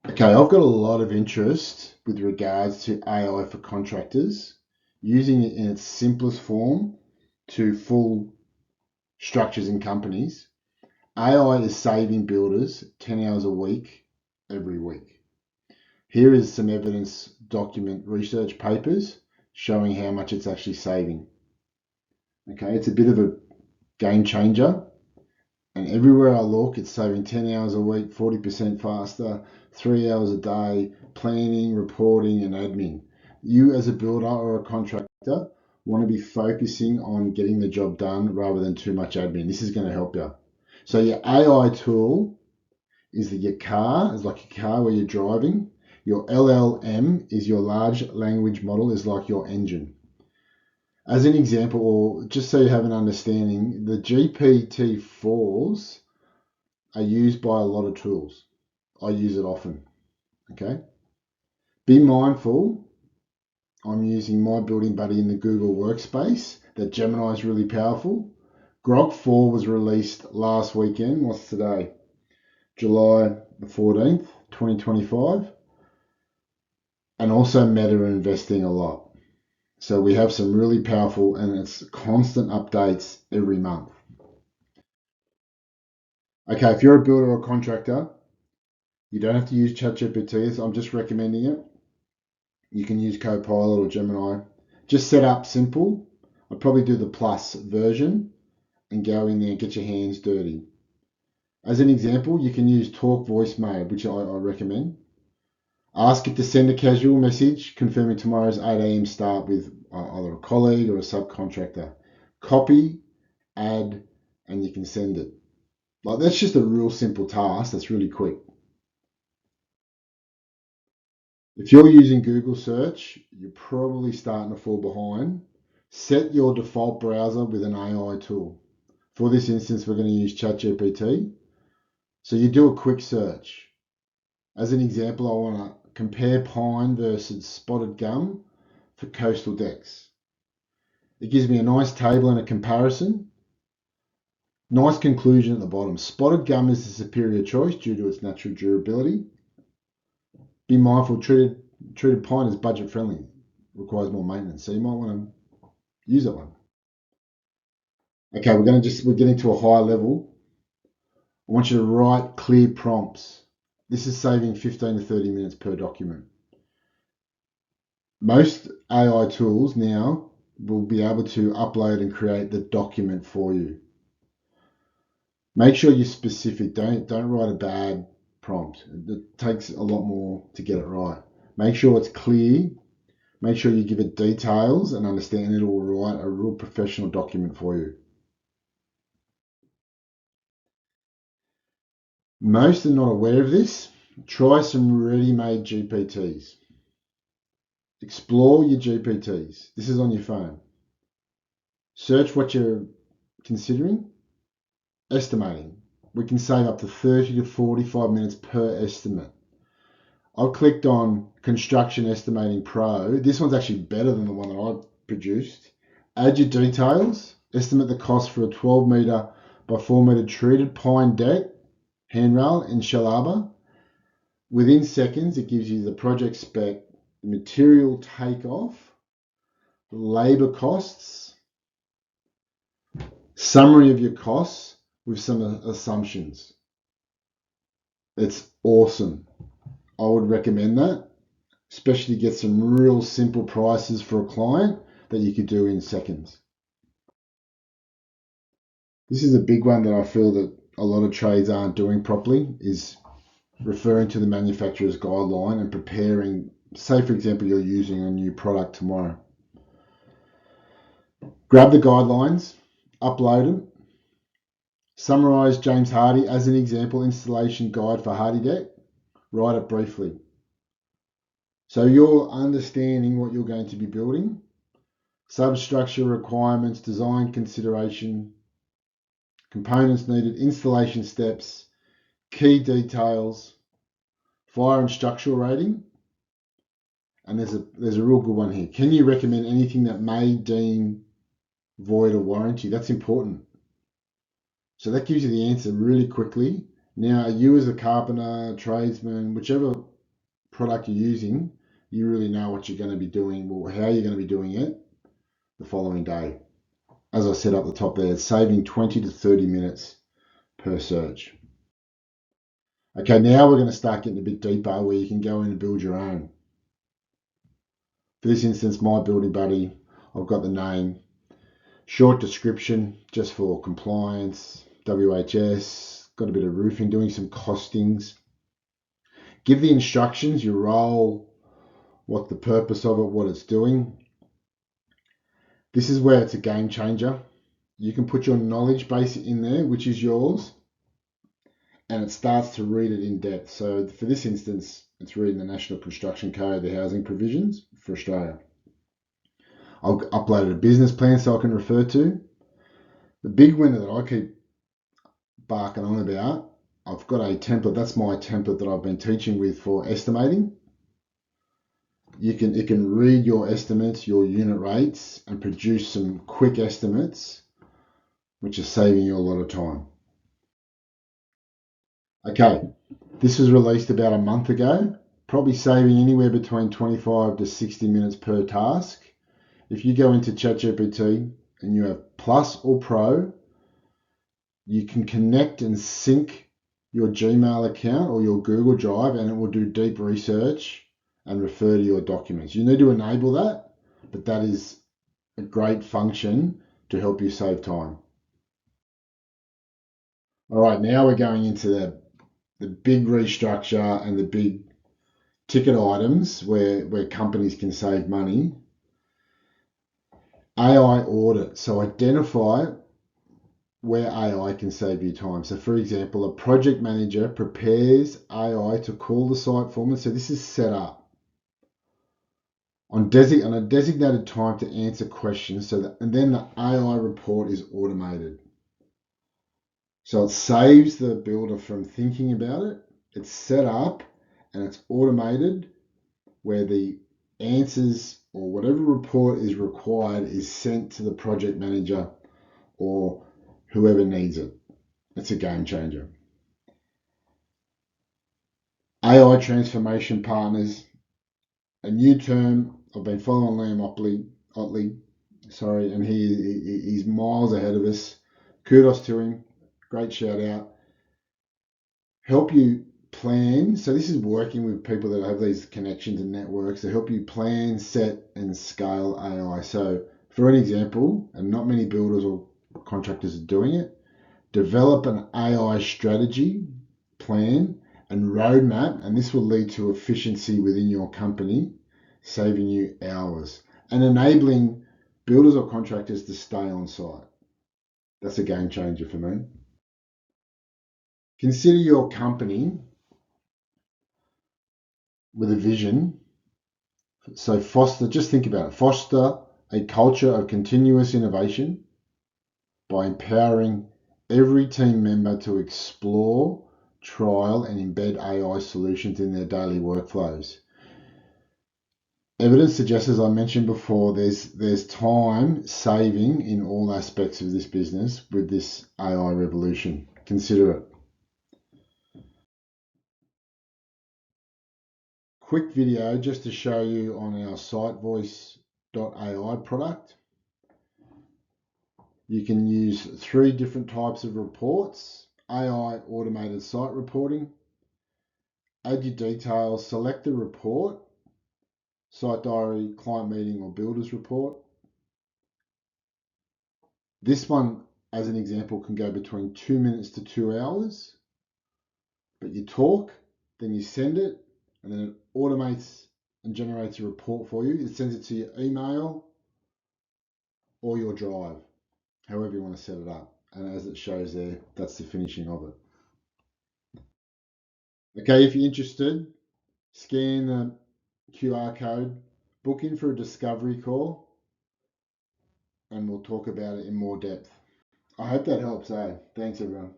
Okay, I've got a lot of interest with regards to AI for contractors, using it in its simplest form to full structures in companies. AI is saving builders 10 hours a week every week. Here is some evidence document research papers showing how much it's actually saving. Okay, it's a bit of a game changer. And everywhere I look, it's saving 10 hours a week, 40% faster, 3 hours a day, planning, reporting, and admin. You, as a builder or a contractor, want to be focusing on getting the job done rather than too much admin. This is going to help you. So, your AI tool is your car, is like a car where you're driving. Your LLM is your large language model, is like your engine. As an example, or just so you have an understanding, the GPT-4s are used by a lot of tools. I use it often. Okay. Be mindful. I'm using my building buddy in the Google workspace. That Gemini is really powerful. Grok 4 was released last weekend. What's today? July the 14th, 2025. And also Meta are investing a lot. So we have some really powerful, and it's constant updates every month. Okay, if you're a builder or a contractor, you don't have to use ChatGPT. I'm just recommending it. You can use Copilot or Gemini. Just set up simple. I'd probably do the plus version and go in there and get your hands dirty. As an example, you can use talk voice mode, which I recommend. Ask it to send a casual message confirming tomorrow's 8 a.m. start with either a colleague or a subcontractor. Copy, add, and you can send it. Like, that's just a real simple task that's really quick. If you're using Google search, you're probably starting to fall behind. Set your default browser with an AI tool. For this instance, we're going to use ChatGPT. So you do a quick search. As an example, I want to compare pine versus spotted gum for coastal decks. It gives me a nice table and a comparison. Nice conclusion at the bottom. Spotted gum is the superior choice due to its natural durability. Be mindful, treated pine is budget friendly, requires more maintenance, so you might want to use that one. Okay, we're getting to a high level. I want you to write clear prompts. This is saving 15 to 30 minutes per document. Most AI tools now will be able to upload and create the document for you. Make sure you're specific. Don't write a bad prompt. It takes a lot more to get it right. Make sure it's clear. Make sure you give it details and understand it will write a real professional document for you. Most are not aware of this. Try some ready-made GPTs. Explore your GPTs. This is on your phone. Search what you're considering. Estimating. We can save up to 30 to 45 minutes per estimate. I've clicked on Construction Estimating Pro. This one's actually better than the one that I produced. Add your details. Estimate the cost for a 12 metre by 4 metre treated pine deck, handrail and shell arbor. Within seconds, it gives you the project spec, the material takeoff, the labour costs, summary of your costs with some assumptions. It's awesome. I would recommend that, especially get some real simple prices for a client that you could do in seconds. This is a big one that I feel that a lot of trades aren't doing properly, is referring to the manufacturer's guideline and preparing. Say, for example, you're using a new product tomorrow. Grab the guidelines, upload them, summarize James Hardy as an example installation guide for Hardy Deck, write it briefly. So you're understanding what you're going to be building, substructure requirements, design consideration, components needed, installation steps, key details, fire and structural rating. And there's a real good one here. Can you recommend anything that may deem void or warranty? That's important. So that gives you the answer really quickly. Now, you as a carpenter, tradesman, whichever product you're using, you really know what you're going to be doing, or how you're going to be doing it the following day. As I said up the top there, it's saving 20 to 30 minutes per search. Okay, now we're going to start getting a bit deeper where you can go in and build your own. For this instance, my building buddy, I've got the name, short description just for compliance, WHS, got a bit of roofing, doing some costings. Give the instructions, your role, what the purpose of it, what it's doing. This is where it's a game changer. You can put your knowledge base in there, which is yours, and it starts to read it in depth. So for this instance, it's reading the National Construction Code, the housing provisions for Australia. I've uploaded a business plan so I can refer to. The big winner that I keep barking on about, I've got a template. That's my template that I've been teaching with for estimating. It can read your estimates, your unit rates, and produce some quick estimates, which is saving you a lot of time. Okay, this was released about a month ago, probably saving anywhere between 25 to 60 minutes per task. If you go into ChatGPT and you have Plus or Pro, you can connect and sync your Gmail account or your Google Drive, and it will do deep research and refer to your documents. You need to enable that, but that is a great function to help you save time. All right, now we're going into the big restructure and the big ticket items where companies can save money. AI audit. So identify where AI can save you time. So for example, a project manager prepares AI to call the site foreman. So this is set up on a designated time to answer questions. And then the AI report is automated. So it saves the builder from thinking about it. It's set up and it's automated, where the answers or whatever report is required is sent to the project manager or whoever needs it. It's a game changer. AI transformation partners, a new term. I've been following Liam Otley, and he's miles ahead of us. Kudos to him. Great shout out. Help you plan. So this is working with people that have these connections and networks to help you plan, set, and scale AI. So for an example, and not many builders or contractors are doing it, develop an AI strategy, plan, and roadmap, and this will lead to efficiency within your company, saving you hours and enabling builders or contractors to stay on site. That's a game changer for me. Consider your company with a vision. So just think about it, foster a culture of continuous innovation by empowering every team member to explore, trial, and embed AI solutions in their daily workflows. Evidence suggests, as I mentioned before, there's time saving in all aspects of this business with this AI revolution. Consider it. Quick video just to show you on our SiteVoice.ai product. You can use 3 different types of reports: AI automated site reporting, add your details, select the report, site diary, client meeting, or builder's report. This one, as an example, can go between 2 minutes to 2 hours, but you talk, then you send it, and then it automates and generates a report for you. It sends it to your email or your drive, however you want to set it up. And as it shows there, that's the finishing of it. Okay, if you're interested, scan the QR code, book in for a discovery call, and we'll talk about it in more depth. I hope that helps, eh? Thanks, everyone.